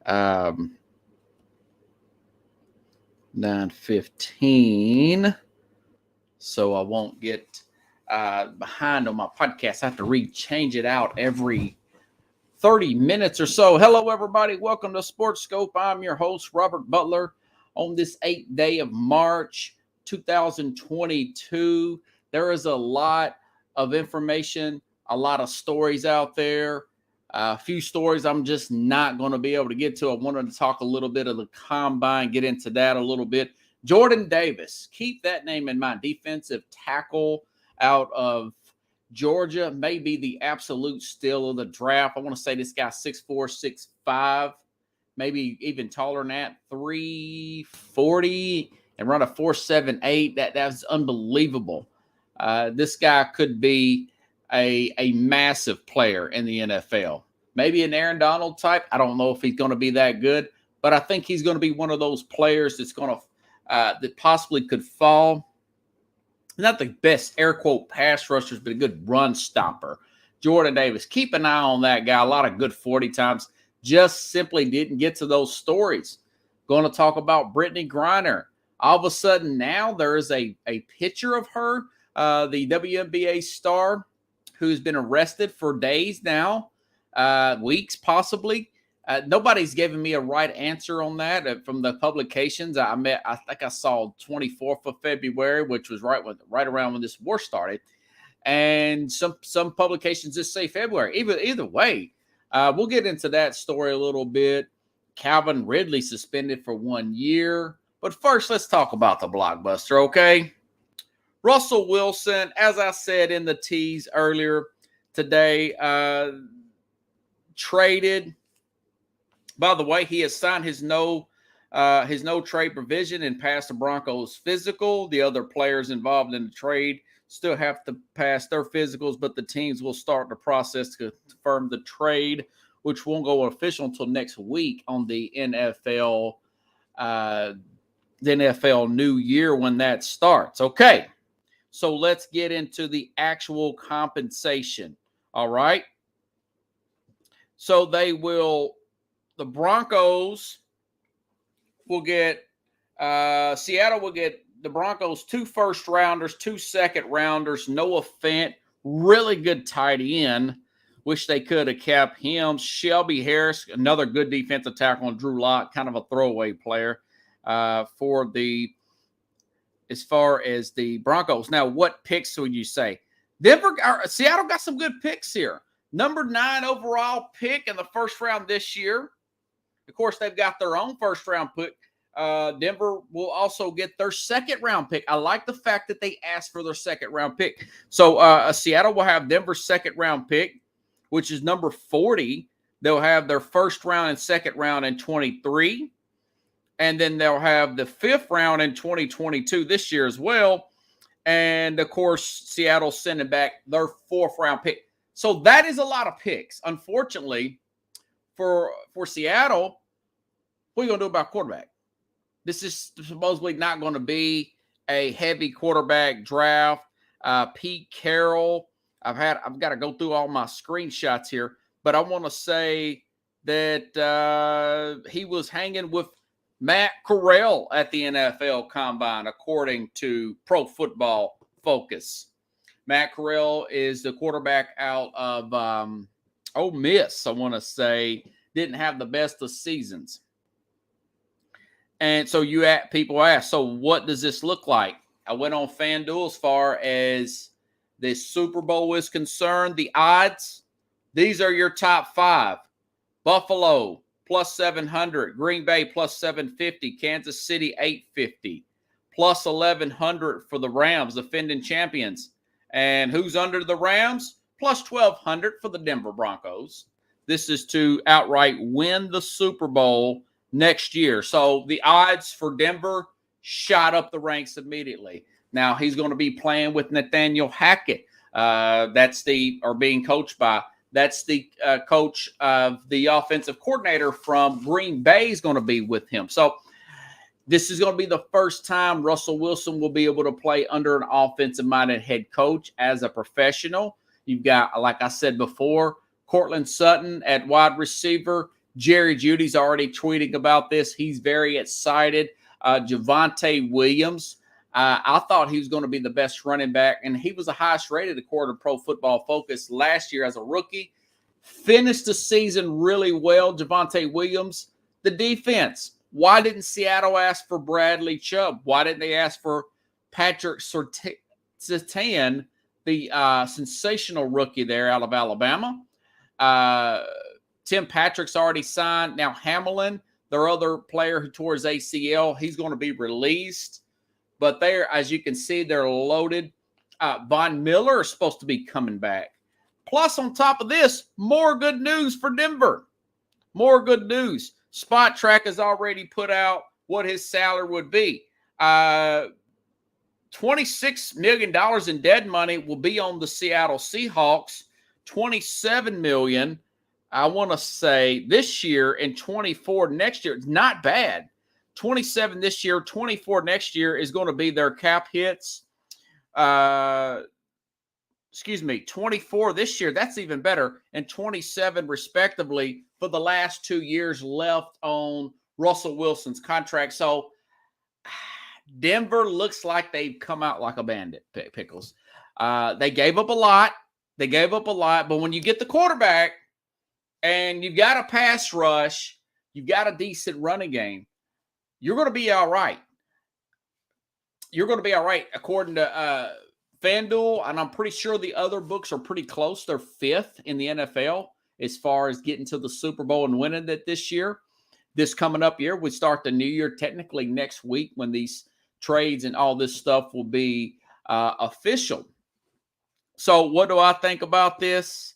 9:15. So I won't get behind on my podcast. I have to change it out every 30 minutes or so. Hello, everybody. Welcome to SportsSkope. I'm your host, Robert Butler. On this 8th day of March 2022, there is a lot of information, a lot of stories out there. A few stories I'm just not going to be able to get to. I wanted to talk a little bit of the combine, get into that a little bit. Jordan Davis, keep that name in mind. Defensive tackle out of Georgia, may be the absolute steal of the draft. I want to say this guy 6'4", 6'5", maybe even taller than that, 340 and run a 4.78. That's unbelievable. This guy could be a massive player in the NFL. Maybe an Aaron Donald type. I don't know if he's going to be that good, but I think he's going to be one of those players that's going to that possibly could fall. Not the best air quote pass rushers, but a good run stopper. Jordan Davis, keep an eye on that guy. A lot of good 40 times. Just simply didn't get to those stories. Going to talk about Brittany Griner. All of a sudden now there is a picture of her, the WNBA star, who's been arrested for days now, weeks possibly. Nobody's given me a right answer on that from the publications. I think I saw 24th of February, which was right around when this war started. And some publications just say February. Either way, we'll get into that story a little bit. Calvin Ridley suspended for 1 year. But first, let's talk about the blockbuster, okay? Russell Wilson, as I said in the tease earlier today, traded. By the way, he has signed his no trade provision and passed the Broncos physical. The other players involved in the trade still have to pass their physicals, but the teams will start the process to confirm the trade, which won't go official until next week on the NFL New Year when that starts. Okay, so let's get into the actual compensation. All right. So the Broncos will get, Seattle will get the Broncos 2 first-rounders, 2 second-rounders, Noah Fant, really good tight end. Wish they could have kept him. Shelby Harris, another good defensive tackle, and Drew Lock, kind of a throwaway player as far as the Broncos. Now, what picks would you say? Seattle got some good picks here. Number 9 overall pick in the first round this year. Of course, they've got their own first-round pick. Denver will also get their second-round pick. I like the fact that they asked for their second-round pick. So Seattle will have Denver's second-round pick, which is number 40. They'll have their first round and second round in 23. And then they'll have the 5th round in 2022 this year as well. And, of course, Seattle sending back their 4th-round pick. So that is a lot of picks. Unfortunately, for Seattle, what are you going to do about quarterback? This is supposedly not going to be a heavy quarterback draft. Pete Carroll, I've got to go through all my screenshots here, but I want to say that he was hanging with Matt Carroll at the NFL Combine, according to Pro Football Focus. Matt Carroll is the quarterback out of Ole Miss, I want to say. Didn't have the best of seasons. And so people ask, so what does this look like? I went on FanDuel as far as the Super Bowl is concerned. The odds, these are your top 5. Buffalo, plus 700. Green Bay, plus 750. Kansas City, 850. Plus 1,100 for the Rams, defending champions. And who's under the Rams? Plus 1,200 for the Denver Broncos. This is to outright win the Super Bowl next year. So the odds for Denver shot up the ranks immediately. Now he's going to be playing with Nathaniel Hackett. Being coached by. That's the coach of the offensive coordinator from Green Bay is going to be with him. So this is going to be the first time Russell Wilson will be able to play under an offensive-minded head coach as a professional. You've got, like I said before, Cortland Sutton at wide receiver, Jerry Judy's already tweeting about this. He's very excited. Javonte Williams, I thought he was going to be the best running back, and he was the highest rated according to Pro Football Focus last year as a rookie. Finished the season really well, Javonte Williams. The defense, why didn't Seattle ask for Bradley Chubb? Why didn't they ask for Patrick Surtain, the sensational rookie there out of Alabama? Tim Patrick's already signed. Now Hamlin, their other player who tore his ACL, he's going to be released. But they're, as you can see, they're loaded. Von Miller is supposed to be coming back. Plus, on top of this, more good news for Denver. More good news. Spot Track has already put out what his salary would be. $26 million in dead money will be on the Seattle Seahawks. $27 million, I want to say, this year, and $24 next year. It's not bad. 27 this year, 24 next year is going to be their cap hits. 24 this year, that's even better, and 27 respectively for the last 2 years left on Russell Wilson's contract. So Denver looks like they've come out like a bandit, Pickles. They gave up a lot. But when you get the quarterback and you've got a pass rush, you've got a decent running game, you're going to be all right. According to FanDuel, and I'm pretty sure the other books are pretty close. They're fifth in the NFL as far as getting to the Super Bowl and winning it this year. This coming up year, we start the new year technically next week when these trades and all this stuff will be official. So what do I think about this?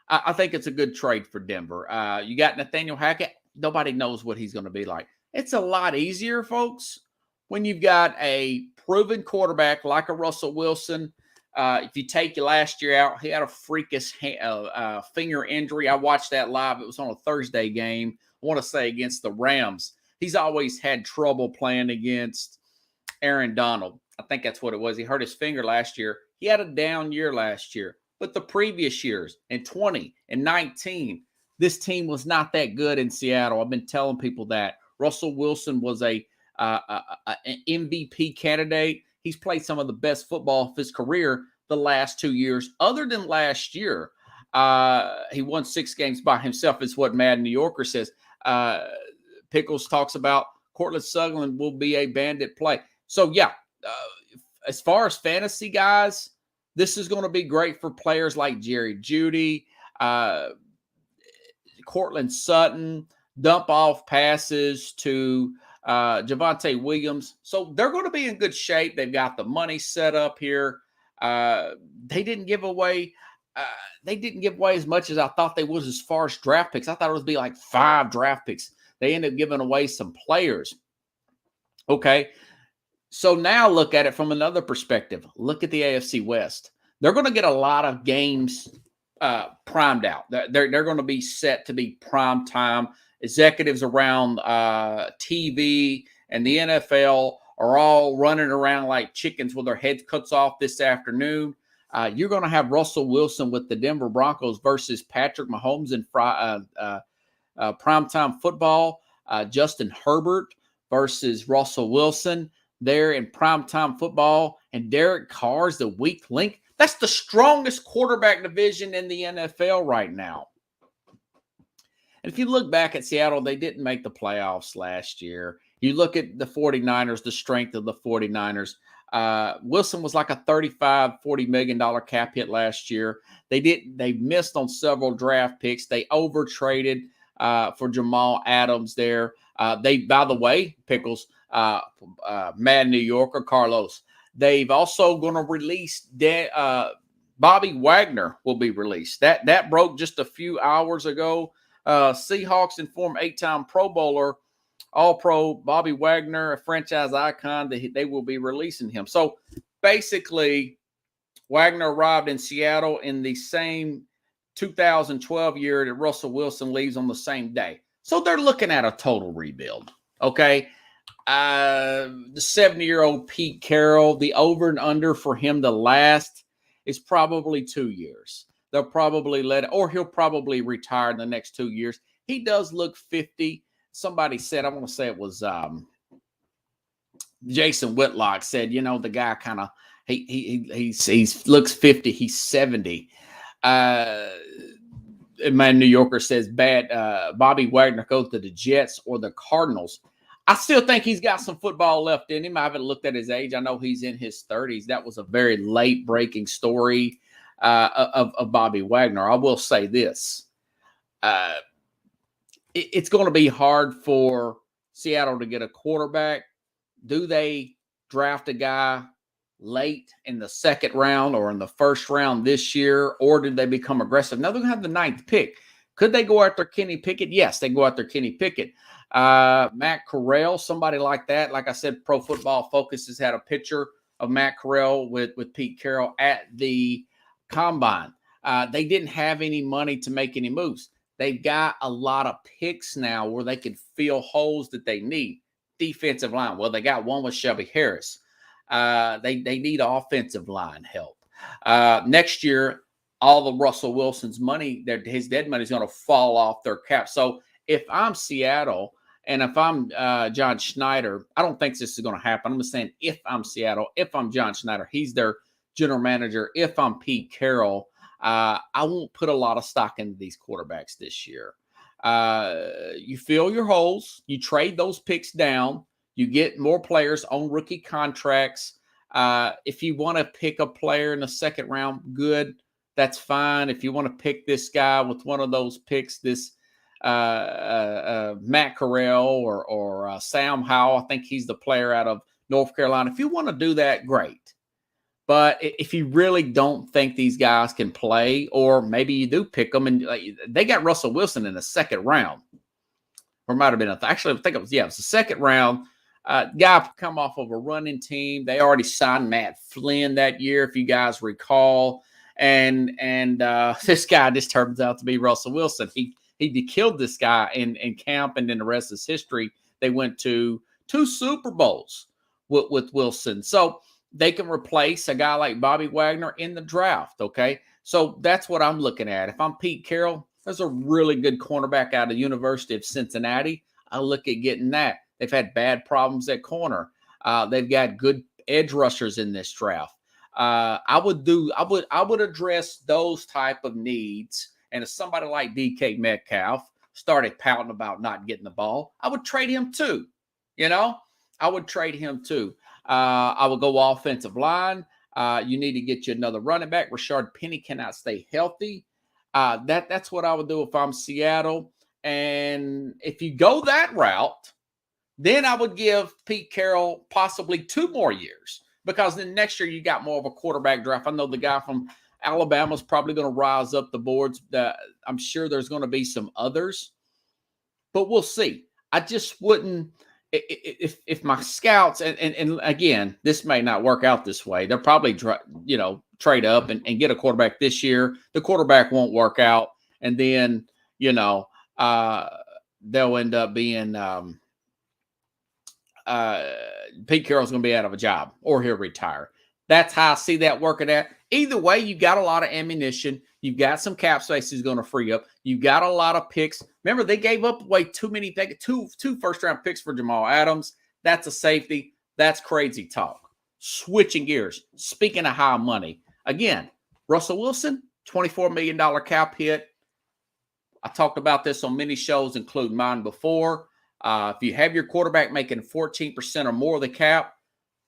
I think it's a good trade for Denver. You got Nathaniel Hackett. Nobody knows what he's going to be like. It's a lot easier, folks, when you've got a proven quarterback like a Russell Wilson. If you take last year out, he had a freakish finger injury. I watched that live. It was on a Thursday game, I want to say against the Rams. He's always had trouble playing against Aaron Donald. I think that's what it was. He hurt his finger last year. He had a down year last year. But the previous years, in 20 and 19, this team was not that good in Seattle. I've been telling people that. Russell Wilson was an MVP candidate. He's played some of the best football of his career the last 2 years. Other than last year, he won 6 games by himself, is what Mad New Yorker says. Pickles talks about Cortland Sutherland will be a bandit play. So, yeah, as far as fantasy guys, this is going to be great for players like Jerry Jeudy, Cortland Sutton, dump off passes to Javonte Williams. So they're going to be in good shape. They've got the money set up here. They didn't give away as much as I thought they would as far as draft picks. I thought it would be like 5 draft picks. They ended up giving away some players. Okay. So now look at it from another perspective. Look at the AFC West. They're going to get a lot of games primed out. They're going to be set to be prime time. Executives around TV and the NFL are all running around like chickens with their heads cuts off this afternoon. You're going to have Russell Wilson with the Denver Broncos versus Patrick Mahomes in primetime football. Justin Herbert versus Russell Wilson there in primetime football. And Derek Carr's the weak link. That's the strongest quarterback division in the NFL right now. And if you look back at Seattle, they didn't make the playoffs last year. You look at the 49ers, the strength of the 49ers. Wilson was like a $40 million cap hit last year. They missed on several draft picks. They overtraded for Jamal Adams there. By the way, Pickles, Mad New Yorker, Carlos, they've also going to release Bobby Wagner will be released. That broke just a few hours ago. Seahawks informed 8-time Pro Bowler, All-Pro Bobby Wagner, a franchise icon, that they will be releasing him. So basically, Wagner arrived in Seattle in the same 2012 year that Russell Wilson leaves on the same day. So they're looking at a total rebuild, okay? The 70-year-old Pete Carroll, the over and under for him to last is probably 2 years. They'll probably he'll probably retire in the next 2 years. he does look 50. Somebody said, I want to say it was Jason Whitlock said, the guy kind of he looks 50, he's 70. My New Yorker says Bobby Wagner goes to the Jets or the Cardinals. I still think he's got some football left in him. I haven't looked at his age. I know he's in his 30s. That was a very late breaking story of Bobby Wagner. I will say this. It's going to be hard for Seattle to get a quarterback. Do they draft a guy late in the second round or in the first round this year, or did they become aggressive? Now they're going to have the 9th pick. Could they go after Kenny Pickett? Yes, they go after Kenny Pickett. Matt Carroll, somebody like that. Like I said, Pro Football Focus has had a picture of Matt Carroll with Pete Carroll at the Combine. They didn't have any money to make any moves. They've got a lot of picks now where they can fill holes that they need. Defensive line. Well, they got one with Shelby Harris. They need offensive line help. Next year, all the Russell Wilson's money, his dead money is going to fall off their cap. So if I'm Seattle and if I'm John Schneider, I don't think this is going to happen. I'm just saying if I'm Seattle, if I'm John Schneider, he's their general manager. If I'm Pete Carroll, I won't put a lot of stock into these quarterbacks this year. You fill your holes, you trade those picks down, you get more players on rookie contracts. If you want to pick a player in the second round, good, that's fine. If you want to pick this guy with one of those picks, this Matt Carroll or Sam Howell, I think he's the player out of North Carolina. If you want to do that, great. But if you really don't think these guys can play, or maybe you do pick them, and they got Russell Wilson in the second round, or might have been actually I think it was the second round. Guy come off of a running team. They already signed Matt Flynn that year, if you guys recall, and this guy just turns out to be Russell Wilson. He killed this guy in camp, and then the rest is history. They went to 2 Super Bowls with Wilson, so they can replace a guy like Bobby Wagner in the draft, okay? So that's what I'm looking at. If I'm Pete Carroll, there's a really good cornerback out of the University of Cincinnati. I look at getting that. They've had bad problems at corner. They've got good edge rushers in this draft. I would address those type of needs. And if somebody like DK Metcalf started pouting about not getting the ball, I would trade him too. I would trade him too. I would go offensive line. You need to get you another running back. Rashard Penny cannot stay healthy. That's what I would do if I'm Seattle. And if you go that route, then I would give Pete Carroll possibly 2 more years, because then next year you got more of a quarterback draft. I know the guy from Alabama's probably going to rise up the boards. I'm sure there's going to be some others, but we'll see. I just wouldn't. If my scouts, and again, this may not work out this way. They'll probably trade up and get a quarterback this year. The quarterback won't work out, and then they'll end up being Pete Carroll's going to be out of a job, or he'll retire. That's how I see that working out. Either way, you've got a lot of ammunition. You've got some cap space is going to free up. You've got a lot of picks. Remember, they gave up way too many. They got two first-round picks for Jamal Adams. That's a safety. That's crazy talk. Switching gears. Speaking of high money, again, Russell Wilson, $24 million cap hit. I talked about this on many shows, including mine before. If you have your quarterback making 14% or more of the cap,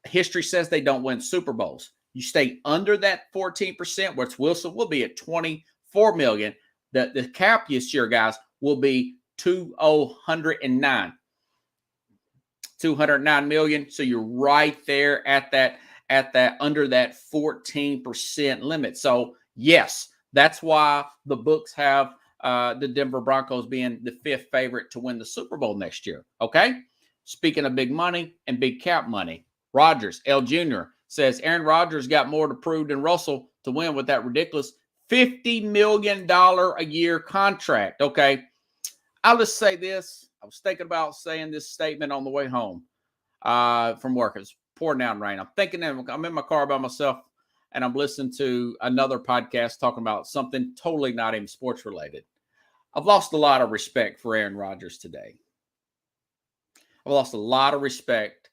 history says they don't win Super Bowls. You stay under that 14%, which Wilson will be at $24 million. The cap this year, guys, will be $209 million. So you're right there at that under that 14% limit. So yes, that's why the books have the Denver Broncos being the 5th favorite to win the Super Bowl next year. Okay. Speaking of big money and big cap money, Rodgers, L. Jr. says Aaron Rodgers got more to prove than Russell to win with that ridiculous $50 million a year contract. Okay. I'll just say this. I was thinking about saying this statement on the way home from work. It's pouring down rain. I'm in my car by myself, and I'm listening to another podcast talking about something totally not even sports related. I've lost a lot of respect for Aaron Rodgers today. I've lost a lot of respect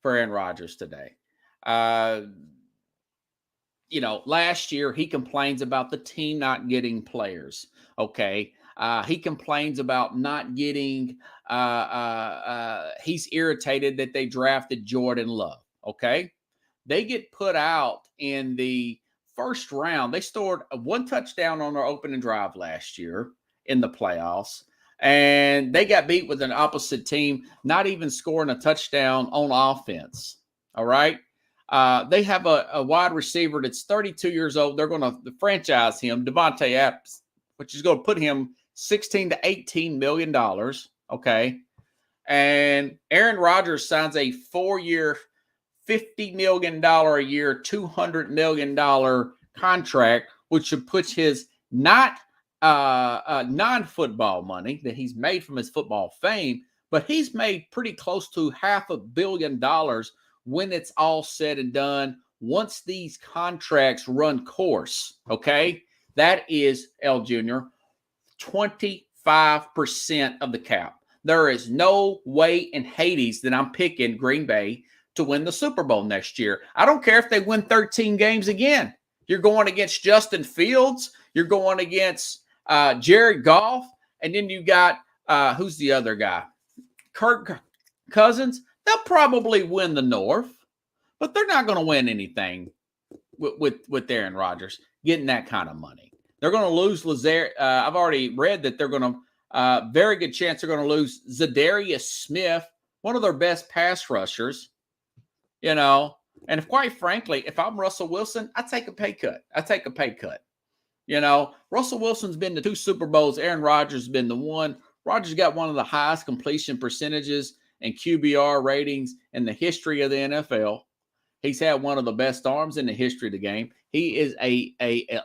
for Aaron Rodgers today. Last year he complains about the team not getting players. Okay. He complains about not getting, he's irritated that they drafted Jordan Love. Okay. They get put out in the first round. They scored one touchdown on their opening drive last year in the playoffs, and they got beat with an opposite team, not even scoring a touchdown on offense. All right. They have a wide receiver that's 32 years old. They're going to franchise him, Devontae Adams, which is going to put him $16 to $18 million. Okay. And Aaron Rodgers signs a 4-year, $50 million a year, $200 million contract, which should put his non-football money that he's made from his football fame, but he's made pretty close to $500 million when it's all said and done. Once these contracts run course, okay, that is, L Jr., 25% of the cap. There is no way in Hades that I'm picking Green Bay to win the Super Bowl next year. I don't care if they win 13 games again. You're going against Justin Fields. You're going against Jared Goff. And then you got, who's the other guy? Kirk Cousins. They'll probably win the North, but they're not going to win anything with Aaron Rodgers getting that kind of money. They're going to lose Lazare. I've already read that they're going to, very good chance they're going to lose Zadarius Smith, one of their best pass rushers. And if, quite frankly, if I'm Russell Wilson, I take a pay cut. Russell Wilson's been to 2 Super Bowls. Aaron Rodgers has been the one. Rodgers got one of the highest completion percentages and QBR ratings in the history of the NFL. He's had one of the best arms in the history of the game. He is a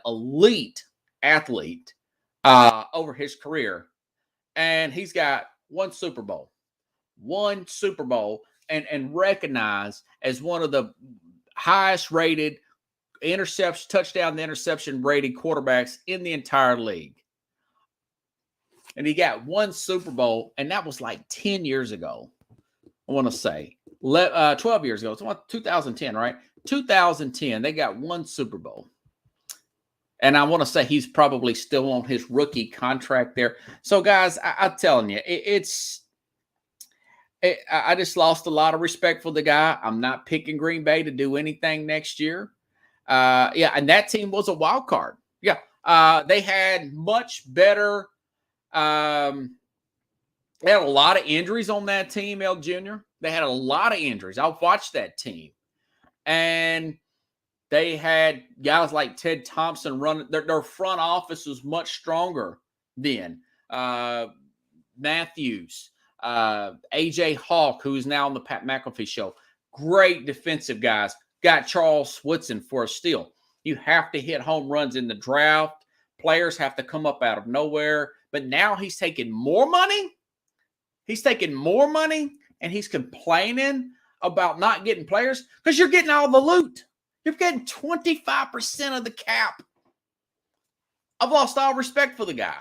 elite athlete over his career. And he's got 1 Super Bowl. And recognized as one of the highest rated touchdown to interception rated quarterbacks in the entire league. And he got 1 Super Bowl, and that was like 10 years ago. I want to say 12 years ago. It's 2010, right? 2010, they got 1 Super Bowl. And I want to say he's probably still on his rookie contract there. So, guys, I'm telling you, I just lost a lot of respect for the guy. I'm not picking Green Bay to do anything next year. And that team was a wild card. Yeah, they had much better. They had a lot of injuries on that team, L Jr. They had a lot of injuries. I've watched that team. And they had guys like Ted Thompson running. Their front office was much stronger then. Matthews. AJ Hawk, who is now on the Pat McAfee show. Great defensive guys. Got Charles Woodson for a steal. You have to hit home runs in the draft. Players have to come up out of nowhere. But now he's taking more money. And he's complaining about not getting players because you're getting all the loot. You're getting 25% of the cap. I've lost all respect for the guy.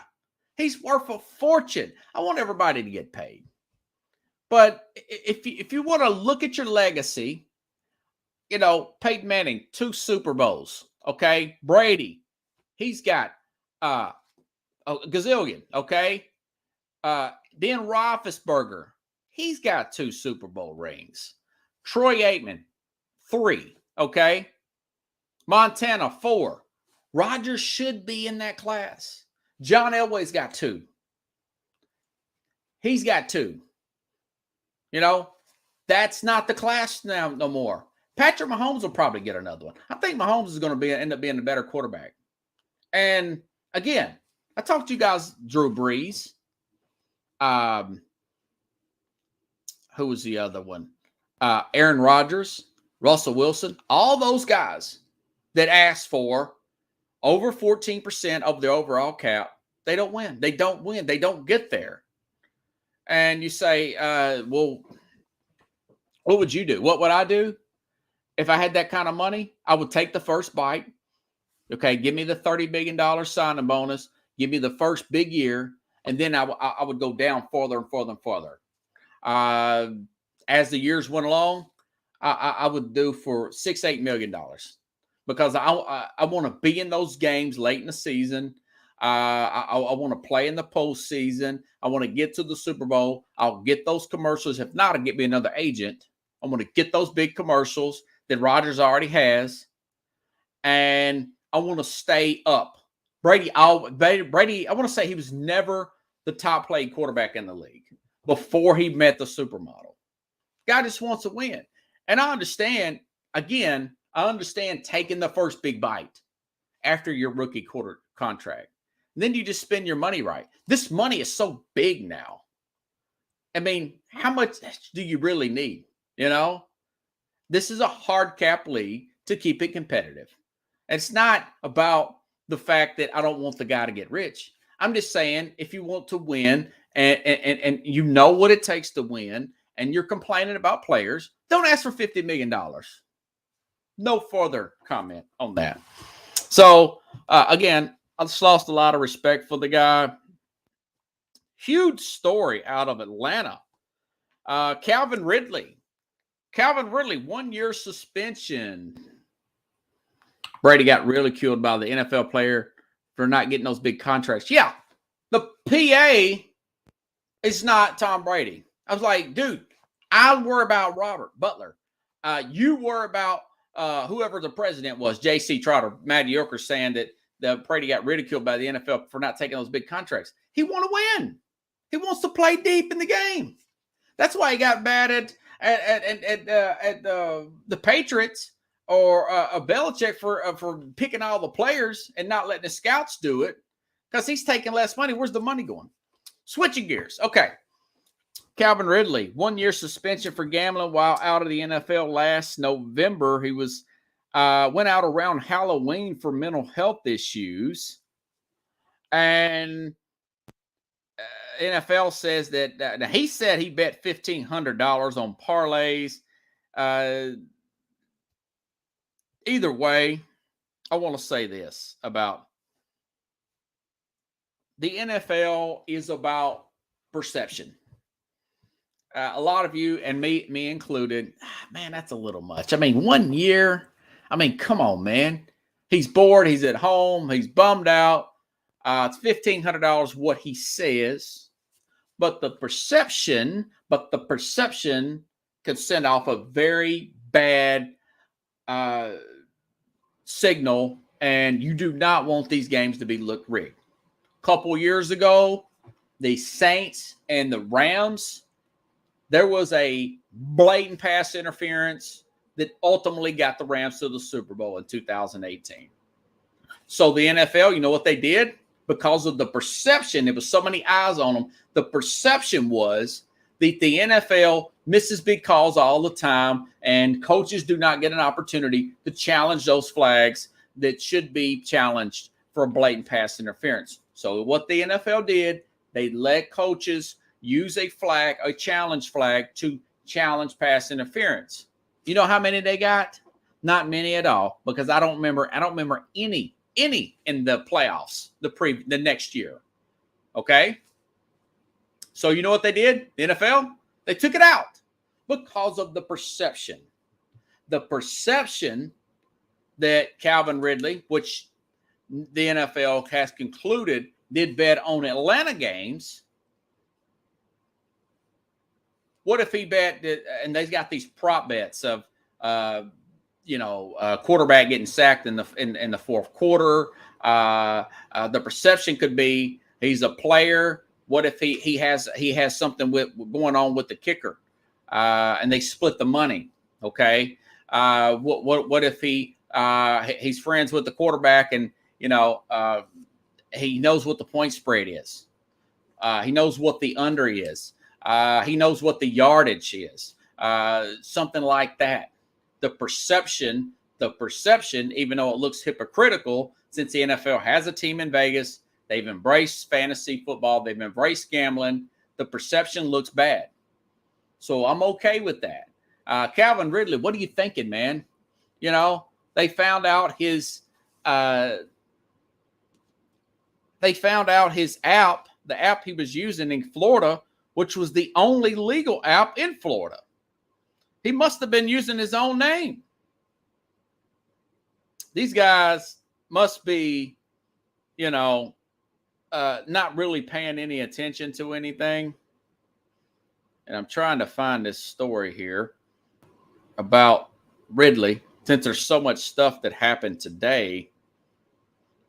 He's worth a fortune. I want everybody to get paid. But if you want to look at your legacy, Peyton Manning, 2 Super Bowls, okay? Brady, he's got a gazillion, okay? Then Roethlisberger, he's got 2 Super Bowl rings. Troy Aikman, 3, okay? Montana, 4. Rodgers should be in that class. John Elway's got 2. He's got 2. That's not the class now no more. Patrick Mahomes will probably get another one. I think Mahomes is going to end up being a better quarterback. And again, I talked to you guys, Drew Brees. Who was the other one? Aaron Rodgers, Russell Wilson, all those guys that asked for over 14% of the overall cap, they don't win. They don't get there. And you say, well, what would you do? What would I do? If I had that kind of money, I would take the first bite. Okay, give me the $30 million signing bonus. Give me the first big year. And then I would go down farther and farther and farther. As the years went along, I would do for $6-8 million because I want to be in those games late in the season. I want to play in the postseason. I want to get to the Super Bowl. I'll get those commercials. If not, I'll get me another agent. I want to get those big commercials that Rodgers already has, and I want to stay up. Brady, I want to say he was never the top played quarterback in the league before he met the supermodel. Guy just wants to win. And I understand taking the first big bite after your rookie quarter contract. And then you just spend your money right. This money is so big now. I mean, how much do you really need? You know, this is a hard cap league to keep it competitive. It's not about the fact that I don't want the guy to get rich. I'm just saying, if you want to win and you know what it takes to win, and you're complaining about players, don't ask for $50 million. No further comment on that. So, again, I just lost a lot of respect for the guy. Huge story out of Atlanta. Calvin Ridley. 1-year suspension. Brady got ridiculed by the NFL player for not getting those big contracts. Yeah, the PA is not Tom Brady. I was like, dude, I worry about Robert Butler. You worry about whoever the president was, J.C. Trotter, mediocre, saying that Brady got ridiculed by the NFL for not taking those big contracts. He want to win. He wants to play deep in the game. That's why he got mad at the Patriots or Belichick for picking all the players and not letting the scouts do it because he's taking less money. Where's the money going? Switching gears. Okay. Calvin Ridley, 1-year suspension for gambling while out of the NFL last November. He was went out around Halloween for mental health issues. And NFL says that now he said he bet $1,500 on parlays. Either way, I want to say this about the NFL is about perception. A lot of you, and me included, man, that's a little much. I mean, 1 year. I mean, come on, man. He's bored. He's at home. He's bummed out. It's $1,500 what he says. But the perception could send off a very bad signal, and you do not want these games to be look rigged. A couple years ago, the Saints and the Rams, there was a blatant pass interference that ultimately got the Rams to the Super Bowl in 2018. So the NFL, you know what they did? Because of the perception, there was so many eyes on them, the perception was that the NFL misses big calls all the time, and coaches do not get an opportunity to challenge those flags that should be challenged for a blatant pass interference. So what the NFL did, they let coaches use a challenge flag to challenge pass interference. You know how many they got? Not many at all, because I don't remember any in the playoffs the next year. Okay? So you know what they did? The NFL, they took it out because of the perception. The perception that Calvin Ridley, which the NFL has concluded did bet on Atlanta games. What if he bet that, and they've got these prop bets of, quarterback getting sacked in the fourth quarter. The perception could be he's a player. What if he has something going on with the kicker, and they split the money? Okay. What if he's friends with the quarterback, and he knows what the point spread is. He knows what the under is. He knows what the yardage is. Something like that. The perception, even though it looks hypocritical, since the NFL has a team in Vegas, they've embraced fantasy football, they've embraced gambling, the perception looks bad. So I'm okay with that. Calvin Ridley, what are you thinking, man? They found out his app the app he was using in Florida, which was the only legal app in Florida. He must have been using his own name. These guys must be, not really paying any attention to anything. And I'm trying to find this story here about Ridley. Since there's so much stuff that happened today,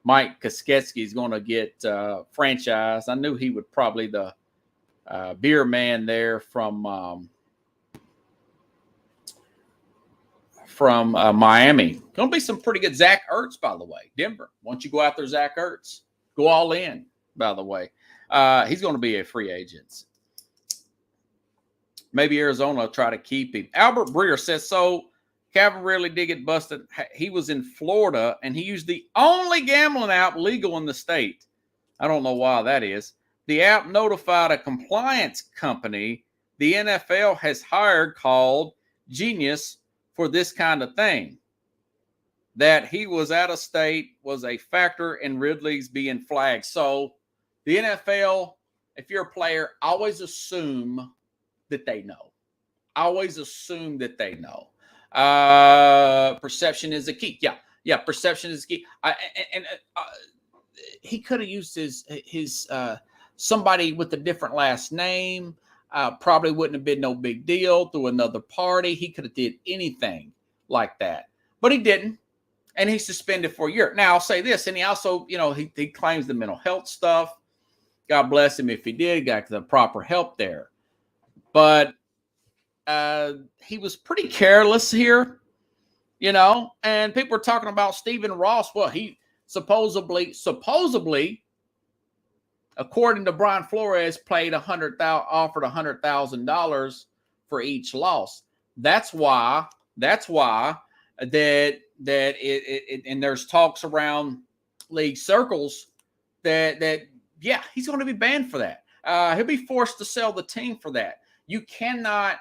Mike Kosketsky is going to get franchised. I knew he would probably the beer man there from Miami. Going to be some pretty good. Zach Ertz, by the way. Denver. Once you go out there, Zach Ertz, go all in, by the way. He's going to be a free agent. Maybe Arizona will try to keep him. Albert Breer says, so Calvin Ridley did get busted. He was in Florida, and he used the only gambling app legal in the state. I don't know why that is. The app notified a compliance company the NFL has hired called Genius for this kind of thing. That he was out of state was a factor in Ridley's being flagged. So the NFL, if you're a player, always assume that they know. Always assume that they know. Perception is a key. Yeah. Perception is key. He could have used his somebody with a different last name. Probably wouldn't have been no big deal through another party. He could have did anything like that, but he didn't, and he's suspended for a year. Now I'll say this, and he also, he claims the mental health stuff. God bless him if he did, got the proper help there. But he was pretty careless here, and people were talking about Stephen Ross. Well, he supposedly, according to Brian Flores, offered $100,000 for each loss. That's why that and there's talks around league circles that he's going to be banned for that. He'll be forced to sell the team for that. You cannot.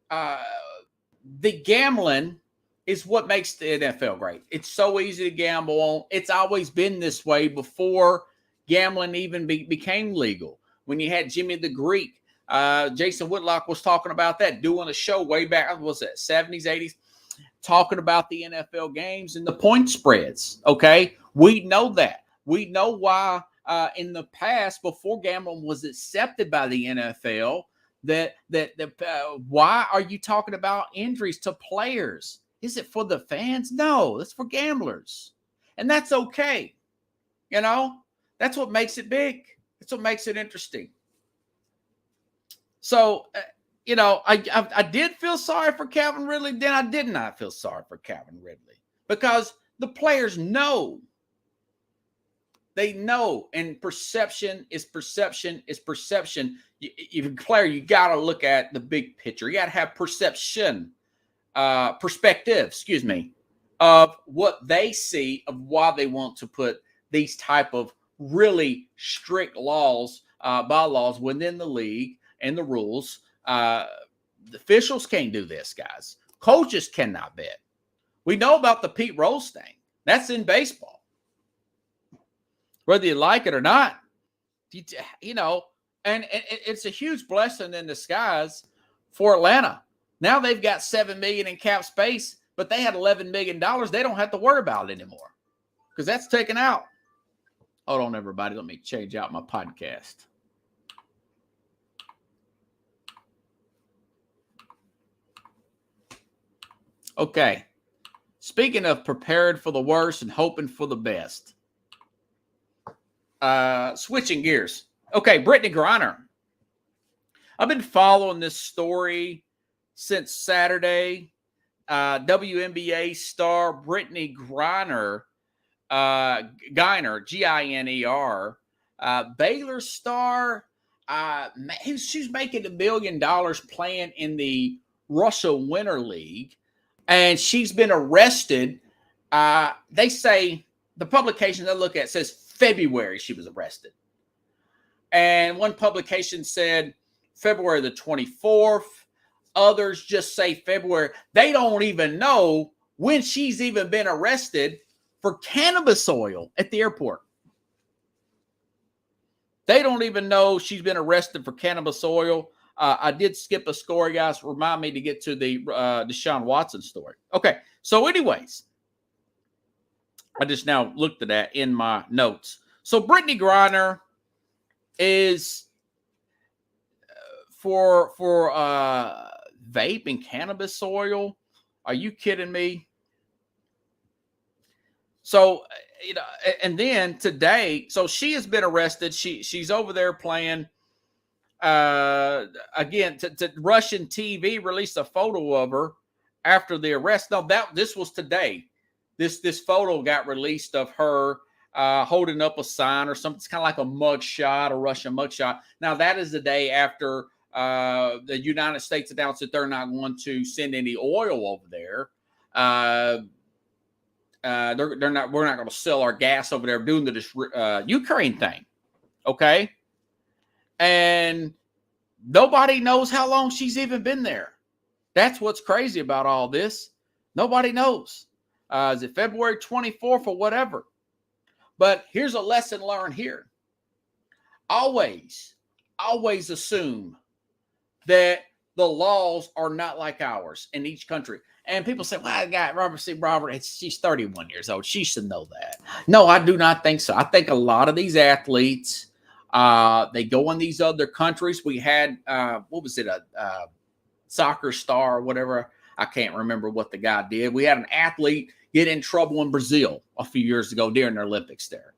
The gambling is what makes the NFL great. It's so easy to gamble on. It's always been this way before gambling even became legal. When you had Jimmy the Greek, Jason Whitlock was talking about that, doing a show way back, what was it, 70s, 80s, talking about the NFL games and the point spreads. Okay, we know that. We know why in the past, before gambling was accepted by the NFL, why are you talking about injuries to players? Is it for the fans? No, it's for gamblers. And that's okay. That's what makes it big. That's what makes it interesting. So, I did feel sorry for Calvin Ridley. Then I did not feel sorry for Calvin Ridley because the players know. They know, and perception is perception is perception. If you're a player, you got to look at the big picture. You got to have perception, perspective, of what they see, of why they want to put these type of really strict laws, bylaws within the league and the rules. The officials can't do this, guys. Coaches cannot bet. We know about the Pete Rose thing. That's in baseball. Whether you like it or not, and it's a huge blessing in disguise for Atlanta. Now they've got $7 million in cap space, but they had $11 million. They don't have to worry about it anymore because that's taken out. Hold on, everybody. Let me change out my podcast. Okay. Speaking of prepared for the worst and hoping for the best. Switching gears. Okay, Brittany Griner. I've been following this story since Saturday. WNBA star Brittany Griner, Giner, Baylor star. She's making $1 million playing in the Russia Winter League, and she's been arrested. They say the publication they look at says February she was arrested. And one publication said February the 24th. Others just say February. They don't even know when she's even been arrested for cannabis oil at the airport. They don't even know she's been arrested for cannabis oil. I did skip a story, guys. Remind me to get to the Deshaun Watson story. Okay, so anyways, I just now looked at that in my notes. So Brittany Griner is for vape and cannabis oil. Are you kidding me? So, you know, and then today, so she has been arrested. She's over there playing. Again, to Russian TV released a photo of her after the arrest. No, this was today. This photo got released of her holding up a sign or something. It's kind of like a mugshot, a Russian mugshot. Now, that is the day after the United States announced that they're not going to send any oil over there. We're not going to sell our gas over there doing the Ukraine thing. Okay. And nobody knows how long she's even been there. That's what's crazy about all this. Nobody knows. Is it February 24th or whatever? But here's a lesson learned here. Always assume that the laws are not like ours in each country. And people say, well, I got Robert, she's 31 years old. She should know that. No, I do not think so. I think a lot of these athletes, they go in these other countries. We had, what was it, a soccer star or whatever. I can't remember what the guy did. We had an athlete get in trouble in Brazil a few years ago during the Olympics there.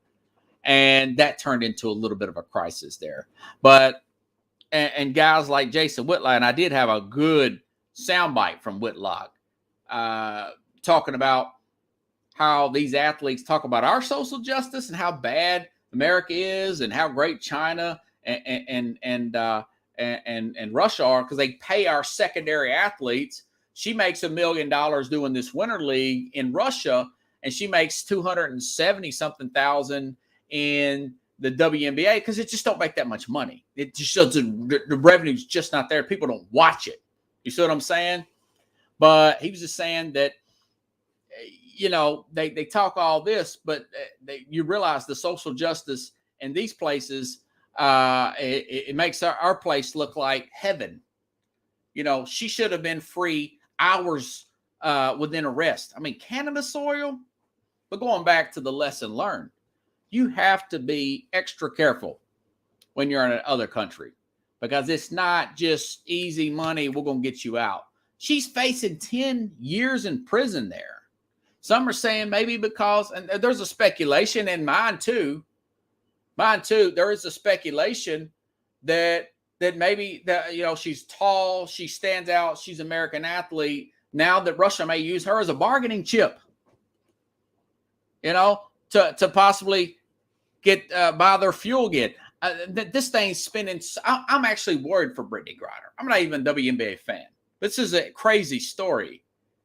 And that turned into a little bit of a crisis there. But, and guys like Jason Whitlock, and I did have a good soundbite from Whitlock talking about how these athletes talk about our social justice and how bad America is and how great China and Russia are because they pay our secondary athletes. She makes $1 million doing this winter league in Russia, and she makes 270 something thousand in the WNBA because it just don't make that much money. It just doesn't. The revenue's just not there. People don't watch it. You see what I'm saying? But he was just saying that, you know, they talk all this, but you realize the social justice in these places, it makes our place look like heaven. You know, she should have been free hours within arrest. I mean, cannabis oil. But going back to the lesson learned, you have to be extra careful when you're in another country because it's not just easy money. We're going to get you out. She's facing 10 years in prison there. Some are saying maybe because, and there's a speculation, and mine too, there is a speculation that maybe that, you know, she's tall, she stands out, she's an American athlete. Now that Russia may use her as a bargaining chip, you know, to possibly get buy their fuel again. This thing's spinning. I'm actually worried for Brittany Griner. I'm not even a WNBA fan. This is a crazy story.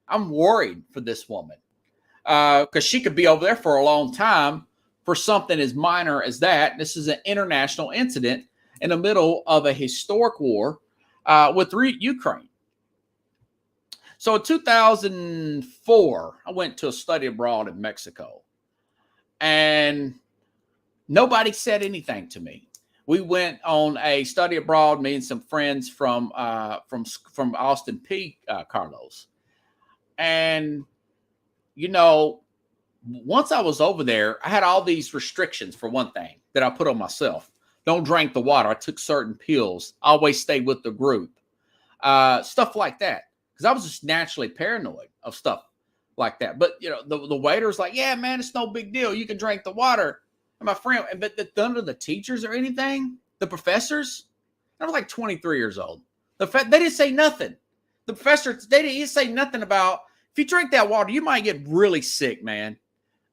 I'm worried for this woman because she could be over there for a long time for something as minor as that. This is an international incident in the middle of a historic war with Ukraine. So in 2004, I went to a study abroad in Mexico, and nobody said anything to me. We went on a study abroad, me and some friends from Austin P. Carlos. And, you know, once I was over there, I had all these restrictions for one thing that I put on myself. Don't drink the water. I took certain pills. Always stay with the group. Stuff like that. Because I was just naturally paranoid of stuff like that. But, you know, the waiter's like, yeah, man, it's no big deal. You can drink the water. And my friend, but none of the teachers or anything, the professors, I was like 23 years old. They didn't say nothing. The professors, they didn't say nothing about, if you drink that water, you might get really sick, man.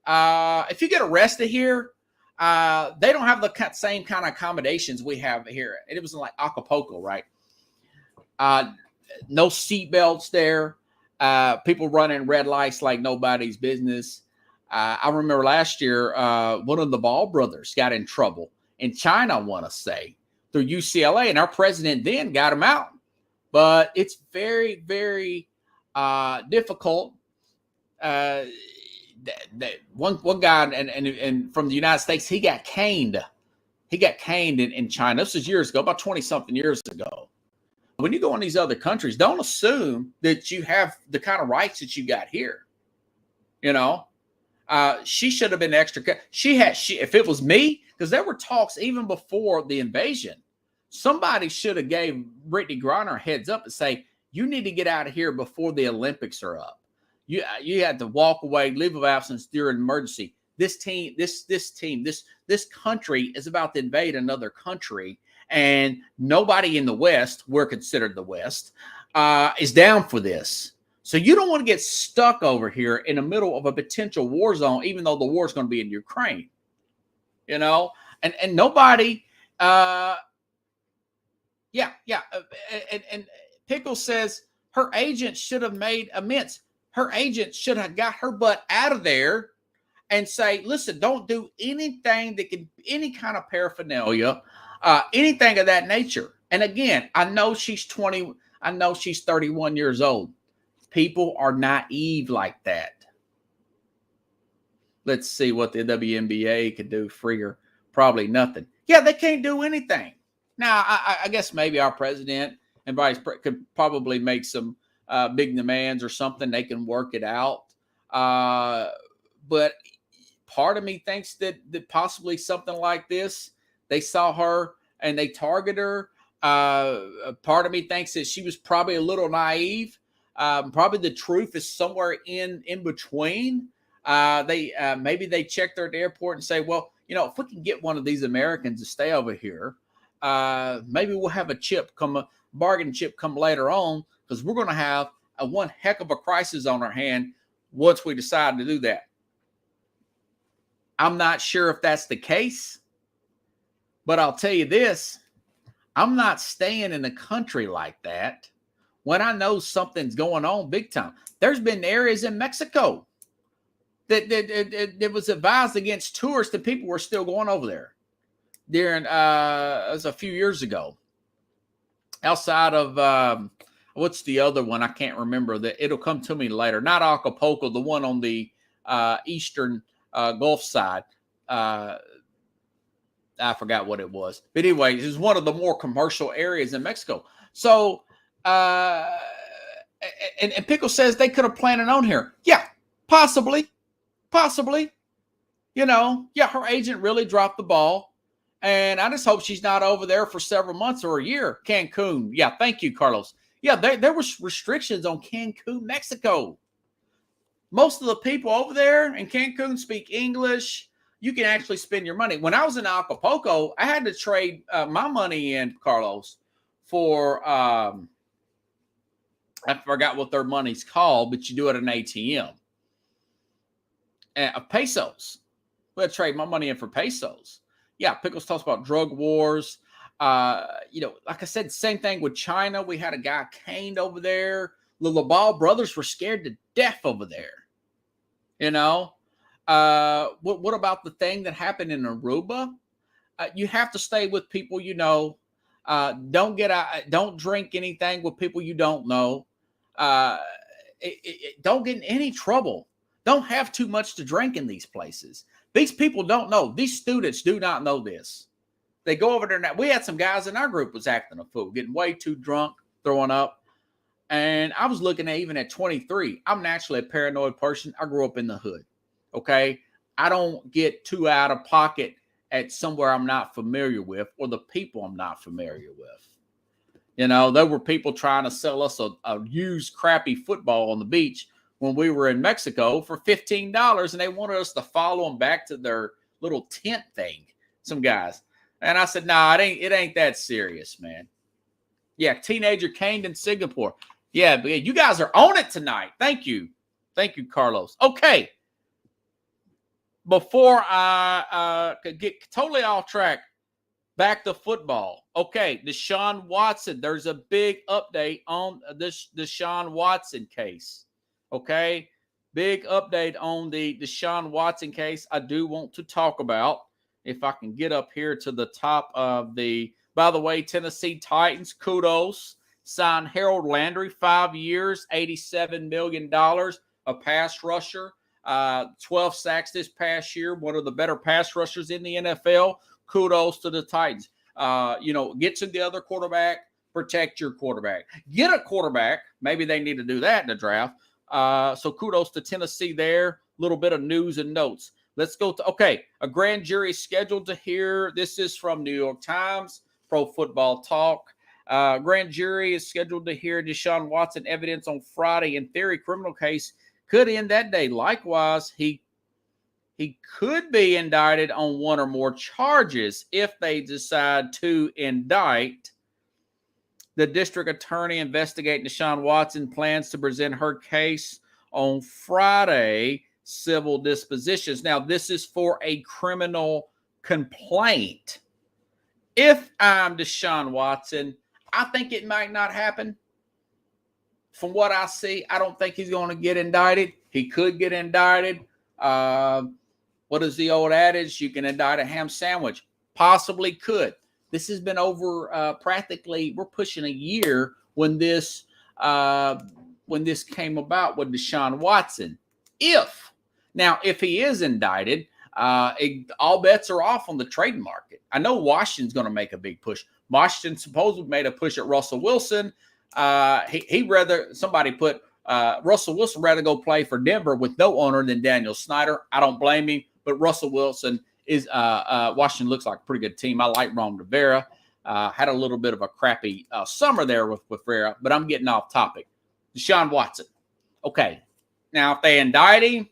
If you get arrested here, they don't have the same kind of accommodations we have here. It was like Acapulco, right? No seat belts there. People running red lights like nobody's business. I remember last year, one of the Ball brothers got in trouble in China, I want to say, through UCLA, and our president then got him out. But it's very, very difficult. One guy and from the United States, he got caned He got caned in China. This was years ago, about 20-something years ago. When you go in these other countries, don't assume that you have the kind of rights that you got here. You know, she should have been extra. If it was me, because there were talks even before the invasion, somebody should have gave Brittany Griner a heads up and say, you need to get out of here before the Olympics are up. You had to walk away, leave of absence during an emergency. This country is about to invade another country, and nobody in the West, we're considered the West, is down for this. So you don't want to get stuck over here in the middle of a potential war zone, even though the war is going to be in Ukraine. You know, and nobody, and Pickle says her agent should have made amends. Her agent should have got her butt out of there and say, listen, don't do anything that can, any kind of paraphernalia, anything of that nature. And again, I know she's 20. I know she's 31 years old. People are naive like that. Let's see what the WNBA could do freer. Probably nothing. Yeah, they can't do anything. Now, I guess maybe our president and vice could probably make some big demands or something. They can work it out. But part of me thinks that possibly something like this, they saw her and they targeted her. Part of me thinks that she was probably a little naive. Probably the truth is somewhere in between. Maybe they checked her at the airport and say, well, you know, if we can get one of these Americans to stay over here, maybe we'll have a bargain chip come later on, because we're going to have one heck of a crisis on our hand once we decide to do that. I'm not sure if that's the case, but I'll tell you this, I'm not staying in a country like that when I know something's going on big time. There's been areas in Mexico that was advised against tourists, and people were still going over there during, it was a few years ago. Outside of, what's the other one? I can't remember. It'll come to me later. Not Acapulco, the one on the eastern Gulf side. I forgot what it was. But anyway, it was one of the more commercial areas in Mexico. So, and Pickle says they could have planned it on here. Yeah, possibly. You know, yeah, her agent really dropped the ball. And I just hope she's not over there for several months or a year. Cancun. Yeah, thank you, Carlos. Yeah, there was restrictions on Cancun, Mexico. Most of the people over there in Cancun speak English. You can actually spend your money. When I was in Acapulco, I had to trade my money in, Carlos, for, I forgot what their money's called, but you do it at an ATM. Pesos. We had to trade my money in for pesos. Yeah, Pickles talks about drug wars. You know, like I said, same thing with China. We had a guy caned over there. The Laval brothers were scared to death over there. You know, what about the thing that happened in Aruba? You have to stay with people you know. Don't drink anything with people you don't know. Don't get in any trouble. Don't have too much to drink in these places. These people don't know. These students do not know this. They go over there now. We had some guys in our group was acting a fool, getting way too drunk, throwing up. And I was looking at, even at 23, I'm naturally a paranoid person. I grew up in the hood. Okay. I don't get too out of pocket at somewhere I'm not familiar with, or the people I'm not familiar with. You know, there were people trying to sell us a used crappy football on the beach when we were in Mexico for $15, and they wanted us to follow them back to their little tent thing, some guys. And I said, nah, it ain't that serious, man. Yeah, teenager caned in Singapore. Yeah, but you guys are on it tonight. Thank you. Thank you, Carlos. Okay. Before I could get totally off track, back to football. Okay, Deshaun Watson. There's a big update on this Deshaun Watson case. Okay, big update on the Deshaun Watson case. I do want to talk about, if I can get up here to the top of the, by the way, Tennessee Titans, kudos, signed Harold Landry, 5 years, $87 million, a pass rusher, 12 sacks this past year, one of the better pass rushers in the NFL. kudos to the Titans. Get to the other quarterback, protect your quarterback. Get a quarterback. Maybe they need to do that in the draft. So kudos to Tennessee there. A little bit of news and notes. Let's go to, a grand jury is scheduled to hear. This is from New York Times, Pro Football Talk. Grand jury is scheduled to hear Deshaun Watson evidence on Friday. In theory, criminal case could end that day. Likewise, he could be indicted on one or more charges if they decide to indict. The district attorney investigating Deshaun Watson plans to present her case on Friday. Civil dispositions. Now, this is for a criminal complaint. If I'm Deshaun Watson, I think it might not happen. From what I see, I don't think he's going to get indicted. He could get indicted. What is the old adage? You can indict a ham sandwich. Possibly could. This has been over practically, we're pushing a year when this came about with Deshaun Watson. If he is indicted, all bets are off on the trade market. I know Washington's going to make a big push. Washington supposedly made a push at Russell Wilson. Somebody put Russell Wilson rather go play for Denver with no owner than Daniel Snyder. I don't blame him, but Russell Wilson is Washington looks like a pretty good team. I like Ron Rivera. Had a little bit of a crappy summer there with Rivera, but I'm getting off topic. Deshaun Watson. Okay. Now, if they indict him,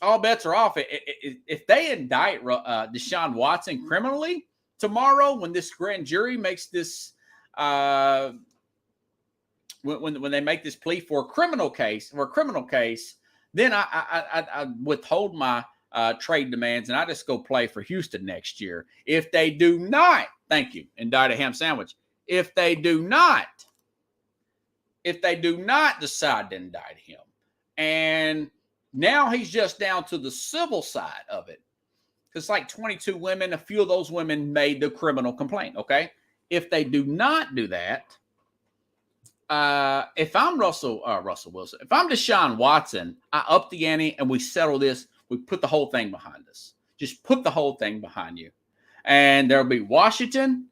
all bets are off. If they indict Deshaun Watson criminally tomorrow, when this grand jury makes this, when they make this plea for a criminal case, then I withhold my trade demands and I just go play for Houston next year. If they do not, thank you, indict a ham sandwich. If they do not decide to indict him, and now he's just down to the civil side of it. It's like 22 women. A few of those women made the criminal complaint, okay? If they do not do that, if I'm Russell Wilson, if I'm Deshaun Watson, I up the ante and we settle this. We put the whole thing behind us. Just put the whole thing behind you. And there'll be Washington.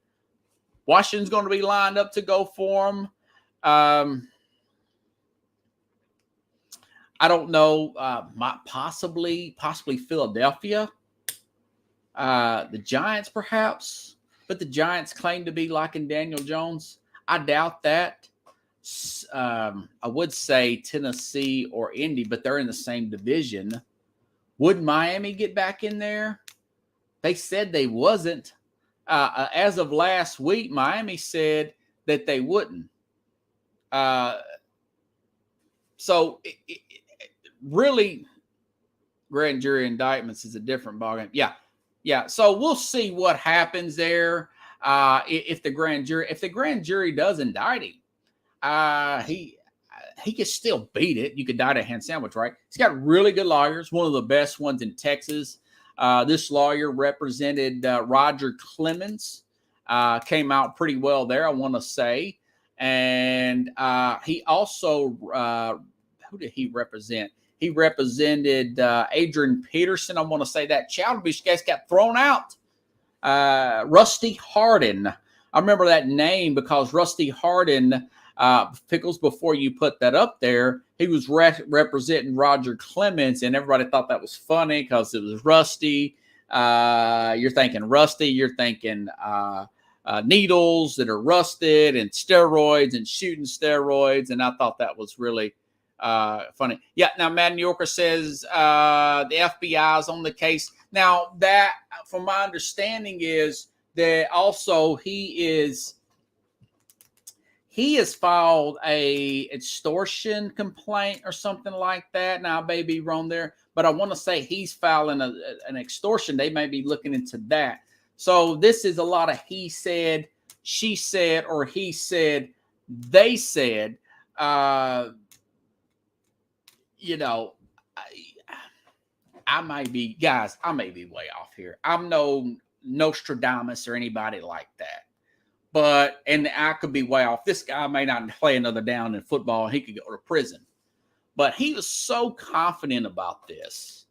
Washington's going to be lined up to go for him. I don't know, possibly Philadelphia, the Giants perhaps, but the Giants claim to be liking Daniel Jones. I doubt that. I would say Tennessee or Indy, but they're in the same division. Would Miami get back in there? They said they wasn't. As of last week, Miami said that they wouldn't. So really, grand jury indictments is a different ballgame. Yeah. So we'll see what happens there. If the grand jury does indict him, he can still beat it. You could indict a hand sandwich, right? He's got really good lawyers, one of the best ones in Texas. This lawyer represented Roger Clemens, came out pretty well there, I want to say. And he also, who did he represent? He represented Adrian Peterson. I want to say that Childish case got thrown out. Rusty Hardin. I remember that name because Rusty Hardin, Pickles, before you put that up there, he was representing Roger Clemens, and everybody thought that was funny because it was Rusty. You're thinking Rusty. You're thinking needles that are rusted and steroids and shooting steroids, and I thought that was really funny. Yeah, now Matt New Yorker says the FBI is on the case. Now that, from my understanding, is that also he has filed a extortion complaint or something like that. Now I may be wrong there, but I want to say he's filing an extortion. They may be looking into that. So this is a lot of he said, she said, or he said, they said. I might be, guys, I may be way off here. I'm no Nostradamus or anybody like that. And I could be way off. This guy may not play another down in football. He could go to prison. But he was so confident about this.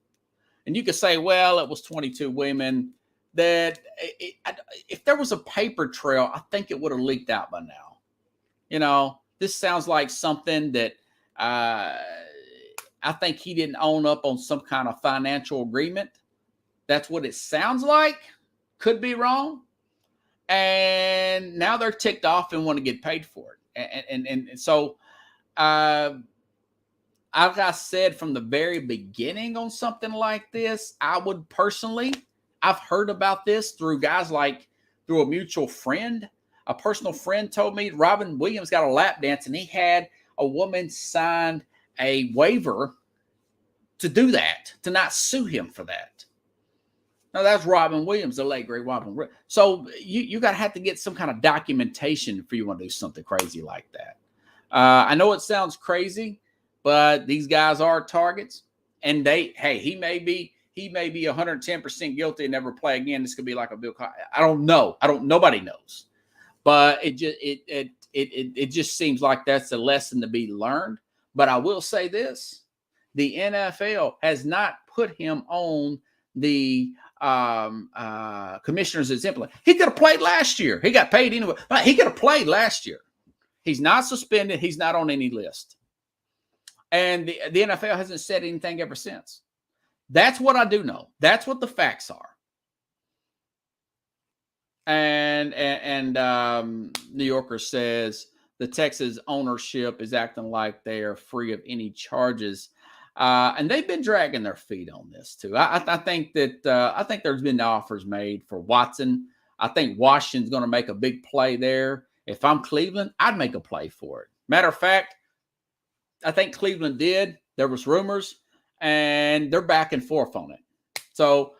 And you could say, well, it was 22 women. that if there was a paper trail, I think it would have leaked out by now. This sounds like something that I think he didn't own up on some kind of financial agreement. That's what it sounds like. Could be wrong. And now they're ticked off and want to get paid for it. And so, like I said from the very beginning on something like this, I would personally, I've heard about this through guys through a mutual friend. A personal friend told me Robin Williams got a lap dance and he had a woman sign a waiver to do that, to not sue him for that. Now, that's Robin Williams, the late, great Robin. So you got to have to get some kind of documentation if you want to do something crazy like that. I know it sounds crazy, but these guys are targets. And he may be 110% guilty and never play again. This could be like a Bill Cosby. I don't know. Nobody knows. But it just seems like that's a lesson to be learned. But I will say this. The NFL has not put him on the commissioner's exemplar. He could have played last year. He got paid anyway. But he could have played last year. He's not suspended. He's not on any list. And the NFL hasn't said anything ever since. That's what I do know. That's what the facts are. And New Yorker says the Texas ownership is acting like they are free of any charges. And they've been dragging their feet on this too. I think there's been offers made for Watson. I think Washington's going to make a big play there. If I'm Cleveland, I'd make a play for it. Matter of fact, I think Cleveland did. There was rumors, and they're back and forth on it. So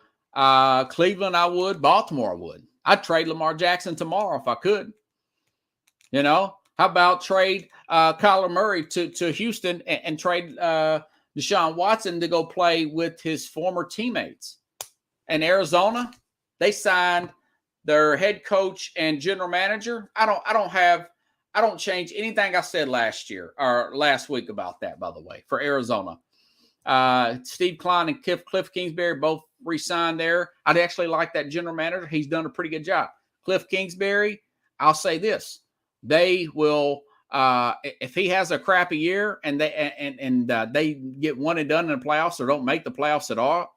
Cleveland, I would. Baltimore, I would. I'd trade Lamar Jackson tomorrow if I could. How about trade Kyler Murray to Houston and trade Deshaun Watson to go play with his former teammates? And Arizona, they signed their head coach and general manager. I don't change anything I said last week about that, by the way, for Arizona. Steve Klein and Cliff Kingsbury both re-signed there. I'd actually like that general manager. He's done a pretty good job. Cliff Kingsbury, I'll say this. They will, if he has a crappy year and they get one and done in the playoffs or don't make the playoffs at all,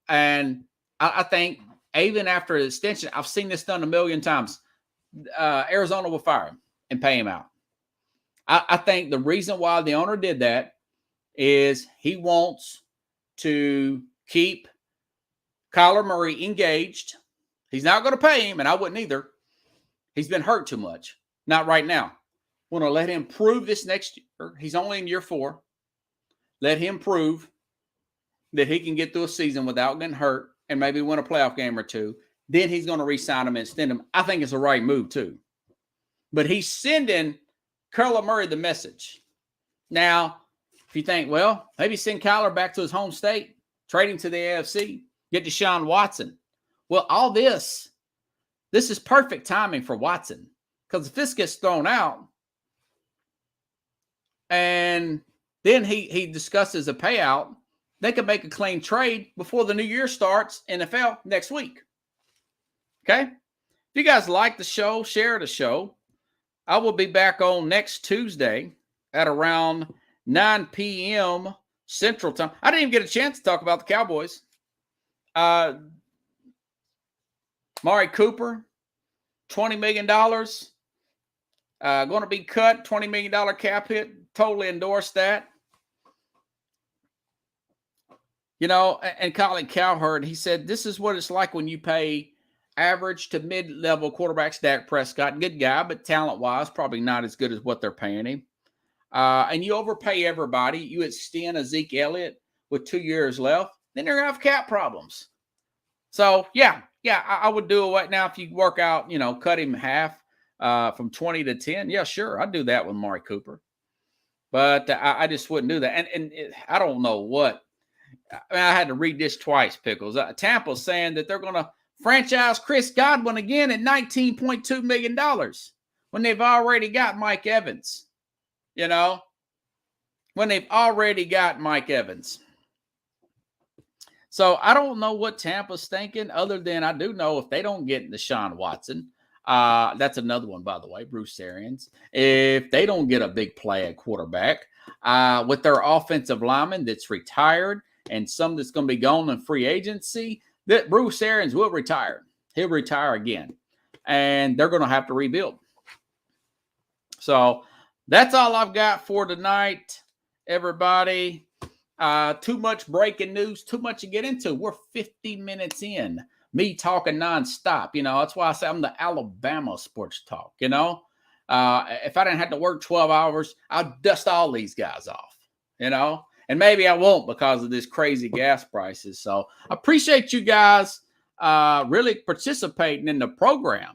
and I think even after the extension, I've seen this done a million times, Arizona will fire him and pay him out. I think the reason why the owner did that is he wants to keep Kyler Murray engaged. He's not going to pay him, and I wouldn't either. He's been hurt too much. Not right now. Want to let him prove this next year. He's only in year 4. Let him prove that he can get through a season without getting hurt and maybe win a playoff game or two. Then he's going to re-sign him and extend him. I think it's the right move too. But he's sending Kyler Murray the message. Now, if you think, well, maybe send Kyler back to his home state, trade him to the AFC, get Deshaun Watson. Well, all this is perfect timing for Watson. Because if this gets thrown out and then he discusses a payout, they could make a clean trade before the new year starts, NFL, next week. Okay? If you guys like the show, share the show. I will be back on next Tuesday at around 9 p.m. Central Time. I didn't even get a chance to talk about the Cowboys. Mari Cooper, $20 million. Going to be cut, $20 million cap hit. Totally endorse that. And Colin Cowherd, he said, this is what it's like when you pay average to mid-level quarterbacks. Dak Prescott, good guy, but talent-wise, probably not as good as what they're paying him. And you overpay everybody. You extend a Zeke Elliott with 2 years left, then they're going to have cap problems. So, yeah, I would do it right now if you work out, cut him half from 20 to 10. Yeah, sure, I'd do that with Mari Cooper. But I just wouldn't do that. And I don't know what. I had to read this twice, Pickles. Tampa's saying that they're going to franchise Chris Godwin again at $19.2 million when they've already got Mike Evans. When they've already got Mike Evans. So I don't know what Tampa's thinking, other than I do know if they don't get Deshaun Watson, that's another one, by the way, Bruce Arians. If they don't get a big play at quarterback, with their offensive lineman that's retired and some that's going to be gone in free agency, that Bruce Arians will retire. He'll retire again, and they're going to have to rebuild. So that's all I've got for tonight, everybody. Too much breaking news, too much to get into. We're 50 minutes in, me talking nonstop. That's why I say I'm the Alabama sports talk. If I didn't have to work 12 hours, I'd dust all these guys off, and maybe I won't because of this crazy gas prices. So I appreciate you guys really participating in the program.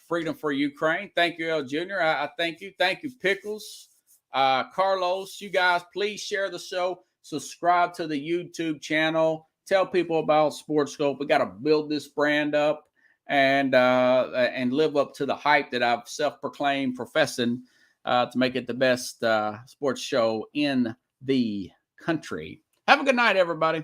Freedom for Ukraine. Thank you, El Jr. I thank you. Thank you, Pickles. Carlos, you guys, please share the show. Subscribe to the YouTube channel. Tell people about SportsSkope. We got to build this brand up and live up to the hype that I've self-proclaimed professing to make it the best sports show in the country. Have a good night, everybody.